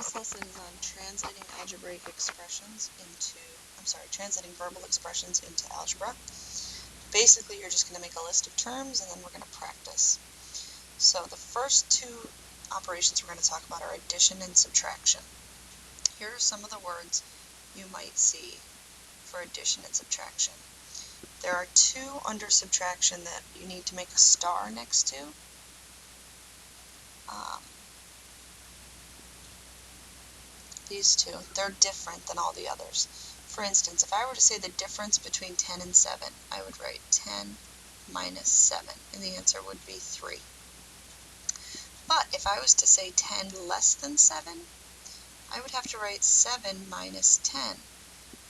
This lesson is on translating translating verbal expressions into algebra. Basically, you're just going to make a list of terms and then we're going to practice. So the first two operations we're going to talk about are addition and subtraction. Here are some of the words you might see for addition and subtraction. There are two under subtraction that you need to make a star next to. These two, they're different than all the others. For instance, if I were to say the difference between 10 and 7, I would write 10 minus 7, and the answer would be 3. But if I was to say 10 less than 7, I would have to write 7 minus 10,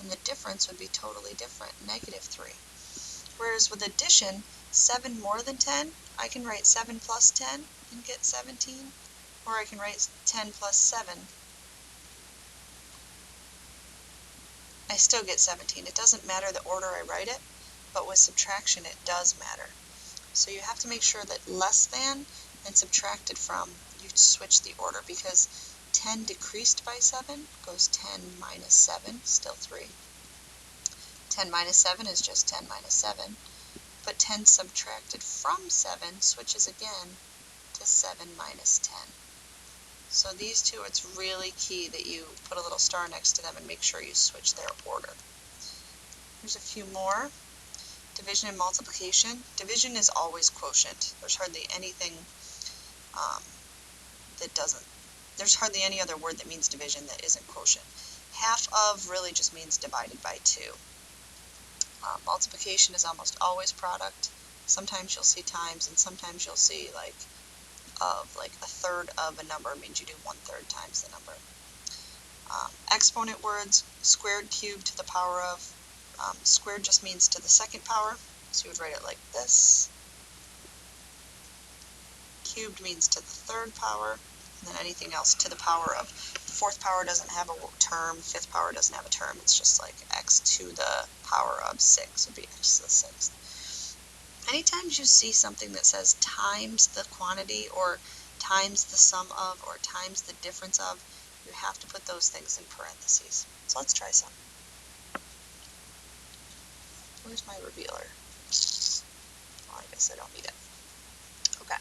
and the difference would be totally different, negative 3. Whereas with addition, 7 more than 10, I can write 7 plus 10 and get 17, or I can write 10 plus 7. I still get 17. It doesn't matter the order I write it, but with subtraction it does matter. So you have to make sure that less than and subtracted from, you switch the order, because 10 decreased by 7 goes 10 minus 7, still 3. 10 minus 7 is just 10 minus 7, but 10 subtracted from 7 switches again to 7 minus 10. So these two, it's really key that you put a little star next to them and make sure you switch their order. Here's a few more. Division and multiplication. Division is always quotient. There's hardly anything there's hardly any other word that means division that isn't quotient. Half of really just means divided by 2. Multiplication is almost always product. Sometimes you'll see times, and sometimes you'll see like a third of a number means you do 1/3 times the number. Exponent words, squared, cubed, to the power of. Squared just means to the second power, so you would write it like this. Cubed means to the third power, and then anything else to the power of. The fourth power doesn't have a term, fifth power doesn't have a term, it's just like x to the power of 6 would be x to the 6th. Anytime you see something that says times the quantity or times the sum of or times the difference of, you have to put those things in parentheses. So let's try some. Where's my revealer? Well, I guess I don't need it. Okay.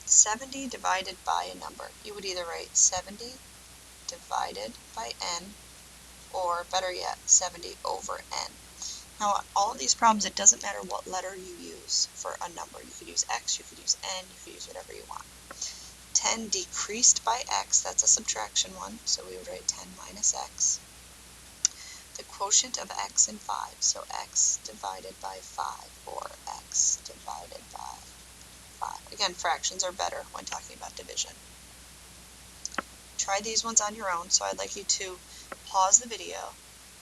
70 divided by a number. You would either write 70 divided by n, or better yet, 70 over n. Now, all of these problems, it doesn't matter what letter you use for a number. You could use x, you could use n, you could use whatever you want. 10 decreased by x, that's a subtraction one, so we would write 10 minus x. The quotient of x and 5, so x divided by 5, or x divided by 5. Again, fractions are better when talking about division. Try these ones on your own, so I'd like you to pause the video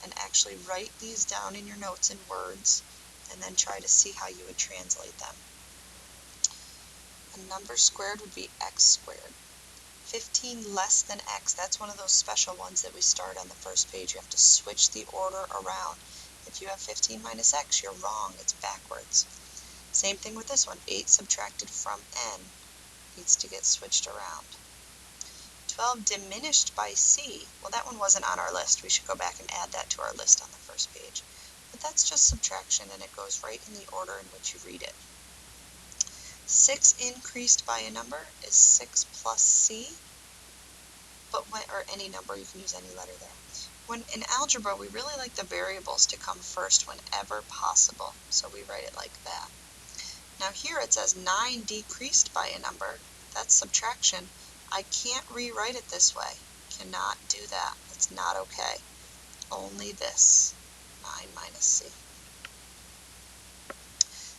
and actually write these down in your notes in words, and then try to see how you would translate them. A number squared would be x squared. 15 less than x, that's one of those special ones that we start on the first page. You have to switch the order around. If you have 15 minus x, you're wrong, it's backwards. Same thing with this one, 8 subtracted from n needs to get switched around. 12 diminished by c, well, that one wasn't on our list. We should go back and add that to our list on the first page. But that's just subtraction, and it goes right in the order in which you read it. 6 increased by a number is 6 plus c, or any number, you can use any letter there. When in algebra, we really like the variables to come first whenever possible, so we write it like that. Now here it says 9 decreased by a number, that's subtraction. I can't rewrite it this way. Cannot do that. It's not okay. Only this. 9 minus c.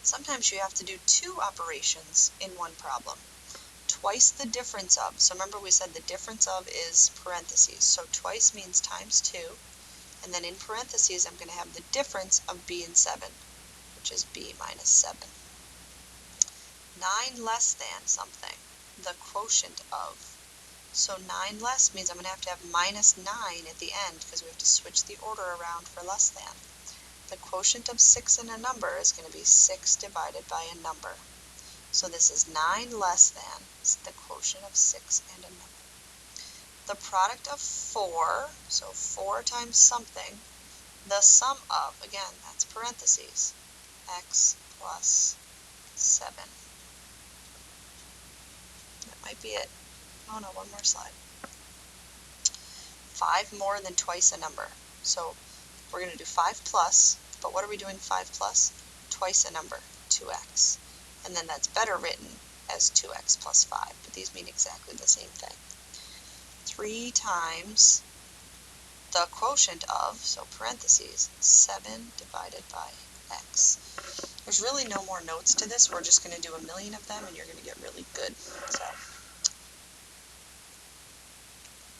Sometimes you have to do two operations in one problem. Twice the difference of. So remember we said the difference of is parentheses. So twice means times 2. And then in parentheses I'm going to have the difference of b and 7, which is b minus 7. 9 less than something. The quotient of. So 9 less means I'm going to have minus 9 at the end, because we have to switch the order around for less than. The quotient of 6 in a number is going to be 6 divided by a number. So this is 9 less than the quotient of 6 and a number. The product of 4, so 4 times something, the sum of, again, that's parentheses, x plus 7. That might be it. Oh no, one more slide. 5 more than twice a number. So we're going to do 5 plus, but what are we doing 5 plus? Twice a number, 2x. And then that's better written as 2x plus 5, but these mean exactly the same thing. 3 times the quotient of, so parentheses, 7 divided by x. There's really no more notes to this. We're just going to do a million of them, and you're going to get really good. So